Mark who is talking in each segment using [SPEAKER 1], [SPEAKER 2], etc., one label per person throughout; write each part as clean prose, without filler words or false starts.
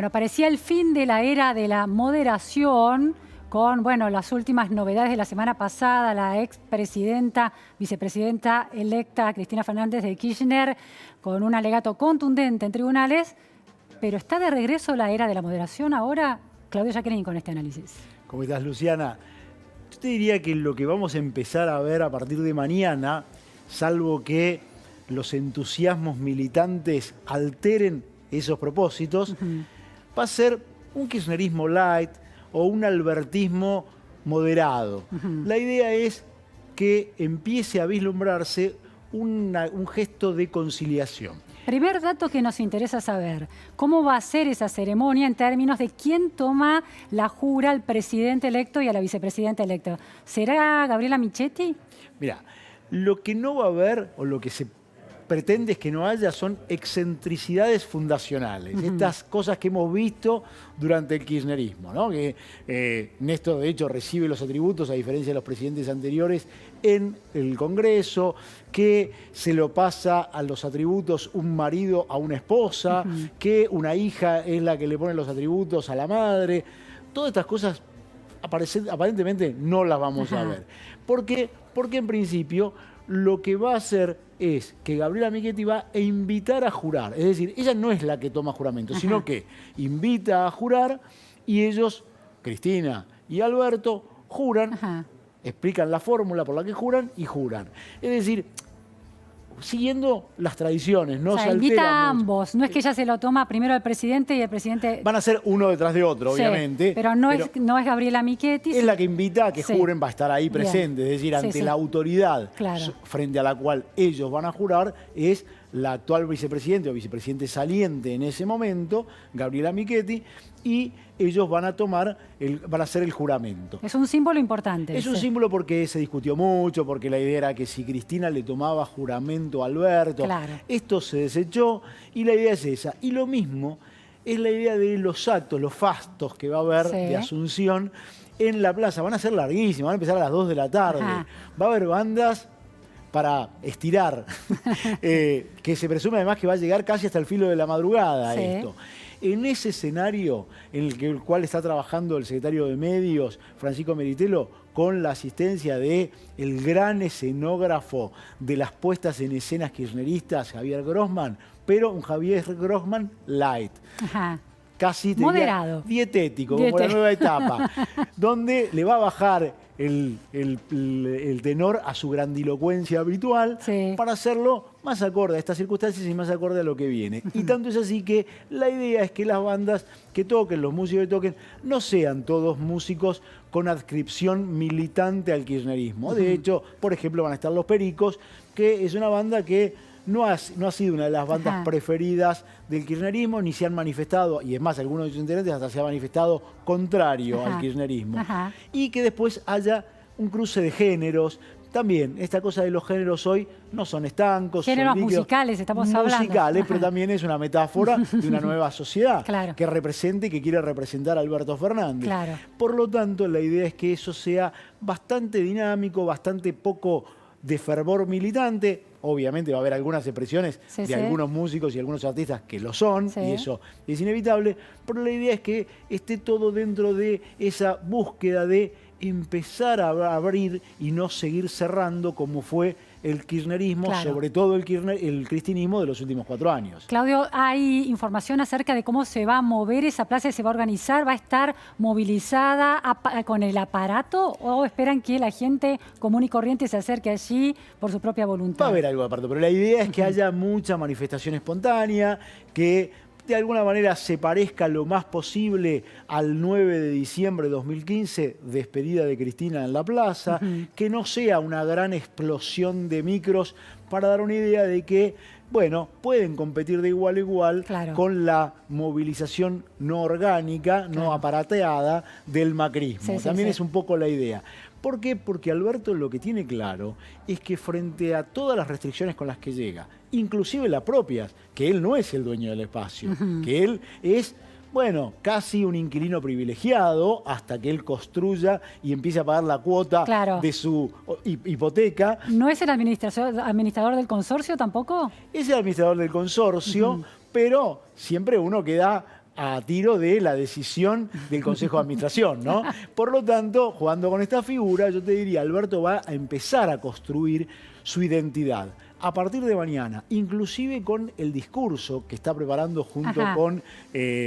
[SPEAKER 1] Bueno, parecía el fin de la era de la moderación con, bueno, las últimas novedades de la semana pasada, la expresidenta, vicepresidenta electa Cristina Fernández de Kirchner, con un alegato contundente en tribunales, pero ¿está de regreso la era de la moderación ahora? Claudio Jacqueline con este análisis.
[SPEAKER 2] ¿Cómo estás, Luciana? Yo te diría que lo que vamos a empezar a ver a partir de mañana, salvo que los entusiasmos militantes alteren esos propósitos, va a ser un kirchnerismo light o un albertismo moderado. La idea es que empiece a vislumbrarse un gesto de conciliación.
[SPEAKER 1] Primer dato que nos interesa saber, ¿cómo va a ser esa ceremonia en términos de quién toma la jura al presidente electo y a la vicepresidenta electa? ¿Será Gabriela Michetti?
[SPEAKER 2] Mira, lo que no va a haber, o lo que se pretende es que no haya, son excentricidades fundacionales. Estas cosas que hemos visto durante el kirchnerismo, ¿no? Que Néstor, de hecho, recibe los atributos, a diferencia de los presidentes anteriores, en el Congreso, que se lo pasa a los atributos un marido a una esposa, que una hija es la que le pone los atributos a la madre. Todas estas cosas aparentemente no las vamos a ver. ¿Por qué? Porque en principio lo que va a hacer es que Gabriela Michetti va a invitar a jurar. Es decir, ella no es la que toma juramento, sino que invita a jurar y ellos, Cristina y Alberto, juran, explican la fórmula por la que juran y juran. Es decir, siguiendo las tradiciones, no
[SPEAKER 1] o sea,
[SPEAKER 2] se
[SPEAKER 1] invita
[SPEAKER 2] alteran
[SPEAKER 1] a
[SPEAKER 2] mucho.
[SPEAKER 1] ambos, no es que ella se lo toma primero al presidente y el presidente...
[SPEAKER 2] Van a ser uno detrás de otro,
[SPEAKER 1] Sí,
[SPEAKER 2] obviamente.
[SPEAKER 1] pero no es Gabriela Michetti.
[SPEAKER 2] Es la que invita a que
[SPEAKER 1] Sí.
[SPEAKER 2] juren, va a estar ahí presente, es decir, ante la autoridad frente a la cual ellos van a jurar, es la actual vicepresidente o vicepresidente saliente en ese momento, Gabriela Michetti, y ellos van a van a hacer el juramento.
[SPEAKER 1] Es un símbolo importante.
[SPEAKER 2] Es un símbolo porque se discutió mucho, porque la idea era que si Cristina le tomaba juramento a Alberto, esto se desechó y la idea es esa. Y lo mismo es la idea de los actos, los fastos que va a haber de Asunción en la plaza. Van a ser larguísimos, van a empezar a las 2 de la tarde. Va a haber bandas para estirar, que se presume además que va a llegar casi hasta el filo de la madrugada esto. En ese escenario en el cual está trabajando el secretario de Medios, Francisco Meritelo, con la asistencia del gran escenógrafo de las puestas en escenas kirchneristas, Javier Grossman, pero un Javier Grossman light. Casi
[SPEAKER 1] moderado,
[SPEAKER 2] dietético, como la nueva etapa, donde le va a bajar el tenor a su grandilocuencia habitual para hacerlo más acorde a estas circunstancias y más acorde a lo que viene. Y tanto es así que la idea es que las bandas que toquen, los músicos que toquen, no sean todos músicos con adscripción militante al kirchnerismo. De hecho, por ejemplo, van a estar Los Pericos, que es una banda que no ha sido una de las bandas preferidas del kirchnerismo, ni se han manifestado, y es más, algunos de sus integrantes hasta se han manifestado contrario al kirchnerismo. Y que después haya un cruce de géneros. También, esta cosa de los géneros hoy no son estancos.
[SPEAKER 1] Géneros
[SPEAKER 2] son
[SPEAKER 1] musicales, estamos hablando.
[SPEAKER 2] Musicales, pero también es una metáfora de una nueva sociedad que represente y que quiere representar a Alberto Fernández. Por lo tanto, la idea es que eso sea bastante dinámico, bastante poco de fervor militante. Obviamente va a haber algunas expresiones de algunos músicos y algunos artistas que lo son, y eso es inevitable, pero la idea es que esté todo dentro de esa búsqueda de empezar a abrir y no seguir cerrando como fue el kirchnerismo, sobre todo el cristinismo de los últimos 4 años.
[SPEAKER 1] Claudio, ¿hay información acerca de cómo se va a mover esa plaza, se va a organizar? ¿Va a estar movilizada con el aparato o esperan que la gente común y corriente se acerque allí por su propia voluntad?
[SPEAKER 2] Va a haber algo aparte, pero la idea es que haya mucha manifestación espontánea, que de alguna manera se parezca lo más posible al 9 de diciembre de 2015, despedida de Cristina en la plaza, que no sea una gran explosión de micros, para dar una idea de que, bueno, pueden competir de igual a igual con la movilización no orgánica, no aparateada del macrismo. También es un poco la idea. ¿Por qué? Porque Alberto lo que tiene claro es que frente a todas las restricciones con las que llega, inclusive las propias, que él no es el dueño del espacio, que él es, bueno, casi un inquilino privilegiado hasta que él construya y empiece a pagar la cuota de su hipoteca.
[SPEAKER 1] ¿No es el administrador del consorcio tampoco?
[SPEAKER 2] Es el administrador del consorcio, pero siempre uno queda a tiro de la decisión del Consejo de Administración, ¿no? Por lo tanto, jugando con esta figura, yo te diría, Alberto va a empezar a construir su identidad a partir de mañana, inclusive con el discurso que está preparando junto con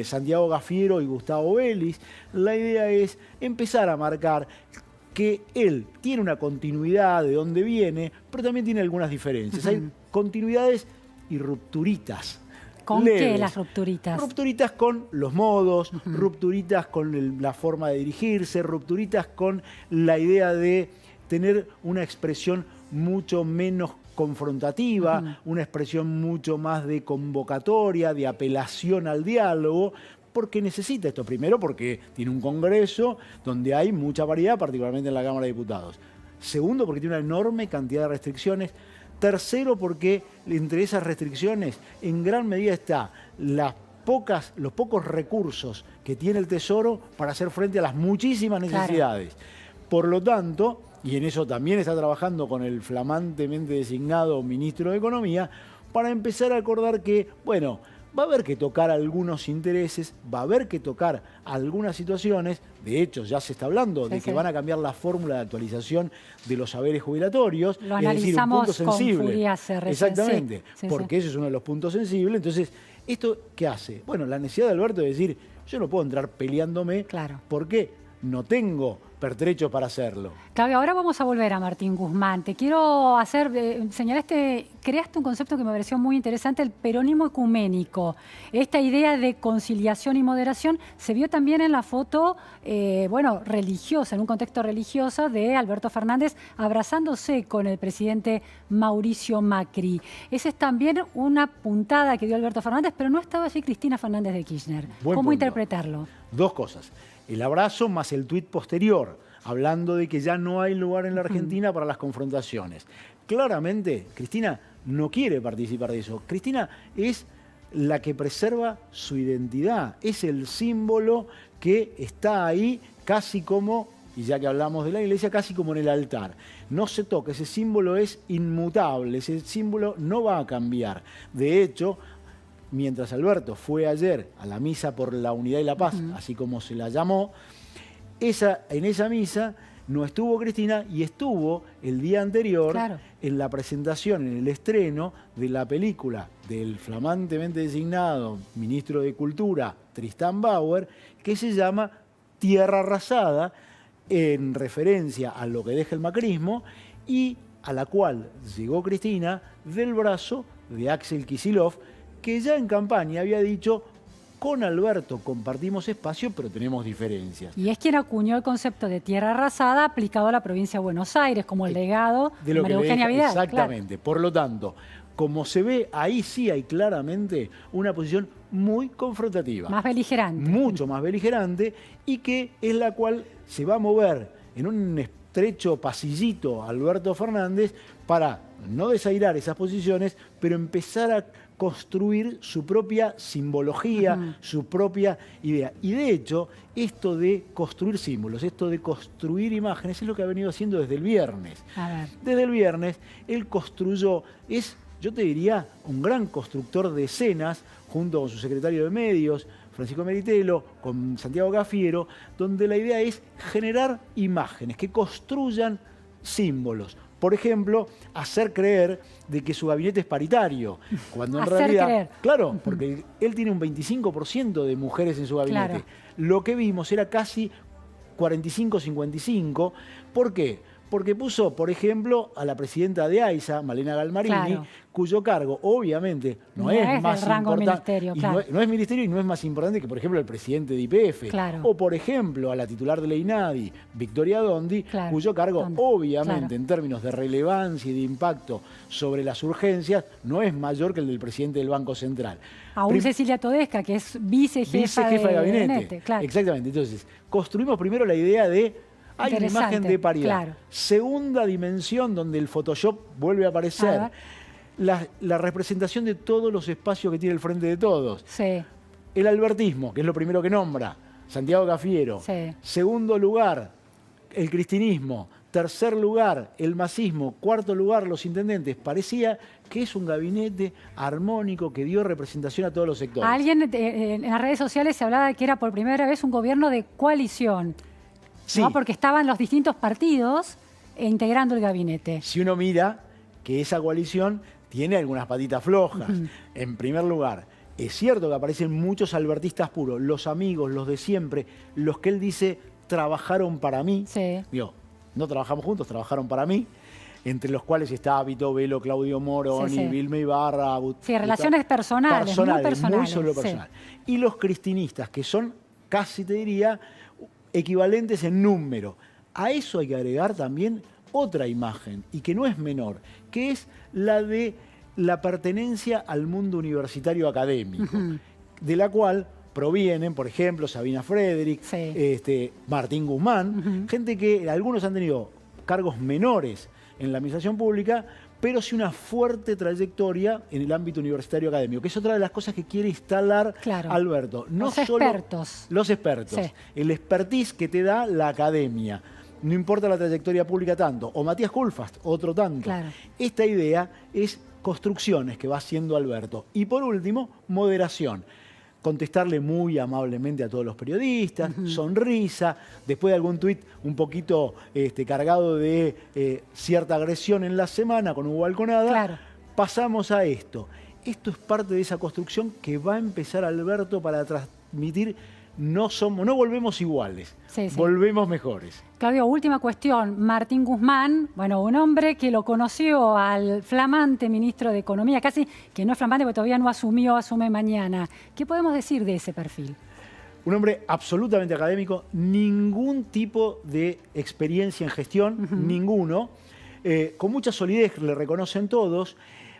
[SPEAKER 2] Santiago Gafiero y Gustavo Vélez. La idea es empezar a marcar que él tiene una continuidad de dónde viene, pero también tiene algunas diferencias. Hay continuidades y rupturitas.
[SPEAKER 1] ¿Con qué las rupturitas?
[SPEAKER 2] Rupturitas con los modos, rupturitas con la forma de dirigirse, rupturitas con la idea de tener una expresión mucho menos confrontativa, una expresión mucho más de convocatoria, de apelación al diálogo, porque necesita esto. Primero, porque tiene un Congreso donde hay mucha variedad, particularmente en la Cámara de Diputados. Segundo, porque tiene una enorme cantidad de restricciones. Tercero, porque entre esas restricciones en gran medida está los pocos recursos que tiene el Tesoro para hacer frente a las muchísimas necesidades. Claro. Por lo tanto, y en eso también está trabajando con el flamantemente designado ministro de Economía, para empezar a acordar que, bueno, va a haber que tocar algunos intereses, va a haber que tocar algunas situaciones. De hecho, ya se está hablando de que van a cambiar la fórmula de actualización de los saberes jubilatorios.
[SPEAKER 1] Lo analizamos, es decir, un punto sensible.
[SPEAKER 2] Exactamente, porque ese es uno de los puntos sensibles. Entonces, ¿esto qué hace? Bueno, la necesidad de Alberto es decir, yo no puedo entrar peleándome porque no tengo pertrechos para hacerlo.
[SPEAKER 1] Claudio, ahora vamos a volver a Martín Guzmán. Te quiero hacer, creaste un concepto que me pareció muy interesante, el peronismo ecuménico. Esta idea de conciliación y moderación se vio también en la foto, religiosa, en un contexto religioso, de Alberto Fernández abrazándose con el presidente Mauricio Macri. Esa es también una puntada que dio Alberto Fernández, pero no estaba allí Cristina Fernández de Kirchner. ¿Cómo interpretarlo?
[SPEAKER 2] Dos cosas. El abrazo más el tuit posterior, hablando de que ya no hay lugar en la Argentina para las confrontaciones. Claramente, Cristina no quiere participar de eso. Cristina es la que preserva su identidad, es el símbolo que está ahí casi como, y ya que hablamos de la iglesia, casi como en el altar. No se toca, ese símbolo es inmutable, ese símbolo no va a cambiar. De hecho, mientras Alberto fue ayer a la misa por la unidad y la paz, así como se la llamó, en esa misa no estuvo Cristina y estuvo el día anterior en la presentación, en el estreno de la película del flamantemente designado ministro de Cultura, Tristán Bauer, que se llama Tierra Arrasada, en referencia a lo que deja el macrismo y a la cual llegó Cristina del brazo de Axel Kicillof, que ya en campaña había dicho, con Alberto compartimos espacio, pero tenemos diferencias.
[SPEAKER 1] Y es quien acuñó el concepto de tierra arrasada aplicado a la provincia de Buenos Aires, como el legado de María Eugenia Vidal.
[SPEAKER 2] Exactamente. Claro. Por lo tanto, como se ve, ahí sí hay claramente una posición muy confrontativa.
[SPEAKER 1] Más beligerante.
[SPEAKER 2] Mucho más beligerante, y que es la cual se va a mover en un estrecho pasillito Alberto Fernández para no desairar esas posiciones, pero empezar a construir su propia simbología, su propia idea. Y de hecho, esto de construir símbolos, esto de construir imágenes, es lo que ha venido haciendo desde el viernes. Desde el viernes, él construyó, yo te diría, un gran constructor de escenas, junto con su secretario de Medios, Francisco Meritelo, con Santiago Gafiero, donde la idea es generar imágenes que construyan símbolos. Por ejemplo, hacer creer de que su gabinete es paritario, cuando en realidad, claro, porque él tiene un 25% de mujeres en su gabinete. Claro. Lo que vimos era casi 45-55. ¿Por qué? Porque puso, por ejemplo, a la presidenta de AISA, Malena Galmarini, cuyo cargo, obviamente, no es más importante. No es ministerio y no es más importante que, por ejemplo, el presidente de YPF. O, por ejemplo, a la titular de la INADI, Victoria Dondi, cuyo cargo, obviamente, en términos de relevancia y de impacto sobre las urgencias, no es mayor que el del presidente del Banco Central.
[SPEAKER 1] Aún Cecilia Todesca, que es vicejefa de gabinete.
[SPEAKER 2] Exactamente. Entonces, construimos primero la idea de hay una imagen de paridad. Segunda dimensión, donde el Photoshop vuelve a aparecer. La representación de todos los espacios que tiene el Frente de Todos. El albertismo, que es lo primero que nombra, Santiago Gafiero. Segundo lugar, el cristinismo, Tercer lugar, el masismo. Cuarto lugar, los intendentes. Parecía que es un gabinete armónico que dio representación a todos los sectores.
[SPEAKER 1] Alguien en las redes sociales se hablaba de que era por primera vez un gobierno de coalición,
[SPEAKER 2] Sí.
[SPEAKER 1] ¿no? Porque estaban los distintos partidos integrando el gabinete.
[SPEAKER 2] Si uno mira que esa coalición tiene algunas patitas flojas. En primer lugar, es cierto que aparecen muchos albertistas puros, los amigos, los de siempre, los que él dice trabajaron para mí.
[SPEAKER 1] Sí.
[SPEAKER 2] Digo, no trabajamos juntos, trabajaron para mí, entre los cuales está Vito Velo, Claudio Moroni,
[SPEAKER 1] Sí, sí.
[SPEAKER 2] Vilma Ibarra.
[SPEAKER 1] Sí, relaciones personales, muy personales,
[SPEAKER 2] muy solo
[SPEAKER 1] sí.
[SPEAKER 2] personal. Y los cristinistas, que son casi, te diría, equivalentes en número. A eso hay que agregar también otra imagen, y que no es menor, que es la de la pertenencia al mundo universitario académico, de la cual provienen, por ejemplo, Sabina Frederick,
[SPEAKER 1] Sí.
[SPEAKER 2] Martín Guzmán, gente que algunos han tenido cargos menores en la administración pública, pero sí una fuerte trayectoria en el ámbito universitario académico, que es otra de las cosas que quiere instalar
[SPEAKER 1] Claro.
[SPEAKER 2] Alberto. No
[SPEAKER 1] Los
[SPEAKER 2] solo
[SPEAKER 1] expertos.
[SPEAKER 2] los expertos,
[SPEAKER 1] Sí.
[SPEAKER 2] el expertise que te da la academia. No importa la trayectoria pública tanto. O Matías Kulfast, otro tanto.
[SPEAKER 1] Claro.
[SPEAKER 2] Esta idea es construcciones que va haciendo Alberto. Y por último, moderación. Contestarle muy amablemente a todos los periodistas, sonrisa, después de algún tuit un poquito cargado de cierta agresión en la semana con Hugo Alconada,
[SPEAKER 1] Claro.
[SPEAKER 2] pasamos a esto. Esto es parte de esa construcción que va a empezar Alberto para transmitir: no volvemos iguales,
[SPEAKER 1] Sí, sí.
[SPEAKER 2] volvemos mejores.
[SPEAKER 1] Claudio, última cuestión. Martín Guzmán, bueno, un hombre que lo conoció al flamante ministro de Economía, casi que no es flamante porque todavía no asumió, asume mañana. ¿Qué podemos decir de ese perfil?
[SPEAKER 2] Un hombre absolutamente académico, ningún tipo de experiencia en gestión, ninguno, con mucha solidez, le reconocen todos.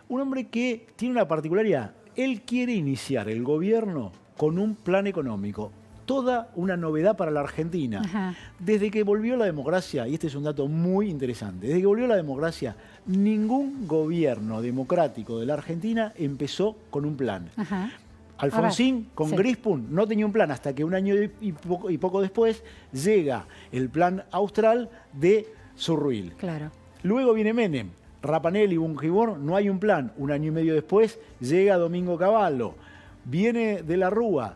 [SPEAKER 2] Un hombre que tiene una particularidad: él quiere iniciar el gobierno con un plan económico. Toda una novedad para la Argentina.
[SPEAKER 1] Ajá.
[SPEAKER 2] Desde que volvió la democracia, y este es un dato muy interesante, desde que volvió la democracia, ningún gobierno democrático de la Argentina empezó con un plan.
[SPEAKER 1] Ajá.
[SPEAKER 2] Alfonsín con
[SPEAKER 1] sí.
[SPEAKER 2] Grispun no tenía un plan, hasta que un año y poco después llega el plan austral de Zurruil.
[SPEAKER 1] Claro.
[SPEAKER 2] Luego viene Menem, Rapanelli, Bungibor, no hay un plan. Un año y medio después llega Domingo Cavallo. Viene De la Rúa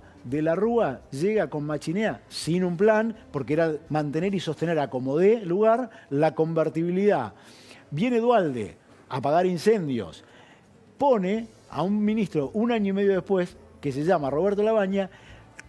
[SPEAKER 2] llega con Machinea sin un plan, porque era mantener y sostener a como dé lugar la convertibilidad. Viene Duhalde a apagar incendios. Pone a un ministro un año y medio después, que se llama Roberto Labaña,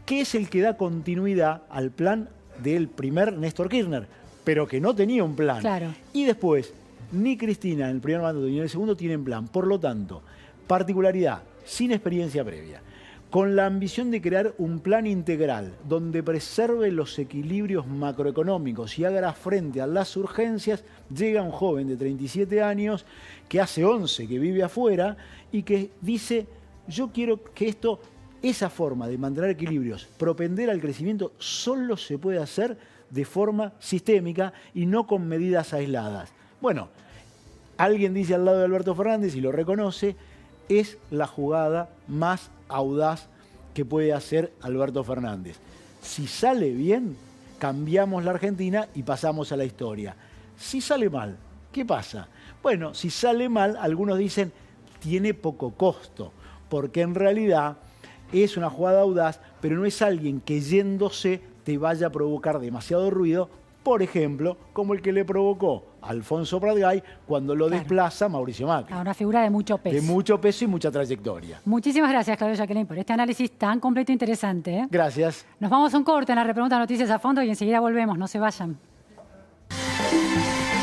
[SPEAKER 2] que es el que da continuidad al plan del primer Néstor Kirchner, pero que no tenía un plan.
[SPEAKER 1] Claro.
[SPEAKER 2] Y después, ni Cristina en el primer mandato ni en el segundo tienen plan. Por lo tanto, particularidad, sin experiencia previa, con la ambición de crear un plan integral donde preserve los equilibrios macroeconómicos y haga frente a las urgencias, llega un joven de 37 años que hace 11 que vive afuera y que dice: yo quiero que esa forma de mantener equilibrios, propender al crecimiento, solo se puede hacer de forma sistémica y no con medidas aisladas. Bueno, alguien dice al lado de Alberto Fernández, y lo reconoce, es la jugada más audaz que puede hacer Alberto Fernández. Si sale bien, cambiamos la Argentina y pasamos a la historia. Si sale mal, ¿qué pasa? Bueno, si sale mal, algunos dicen, tiene poco costo, porque en realidad es una jugada audaz, pero no es alguien que yéndose te vaya a provocar demasiado ruido, por ejemplo, como el que le provocó a Alfonso Pratgay cuando lo desplaza Mauricio Macri.
[SPEAKER 1] A una figura de mucho peso.
[SPEAKER 2] De mucho peso y mucha trayectoria.
[SPEAKER 1] Muchísimas gracias, Claudio Jacqueline, por este análisis tan completo e interesante, ¿eh?
[SPEAKER 2] Gracias.
[SPEAKER 1] Nos vamos a un corte en la Repregunta Noticias a Fondo y enseguida volvemos. No se vayan.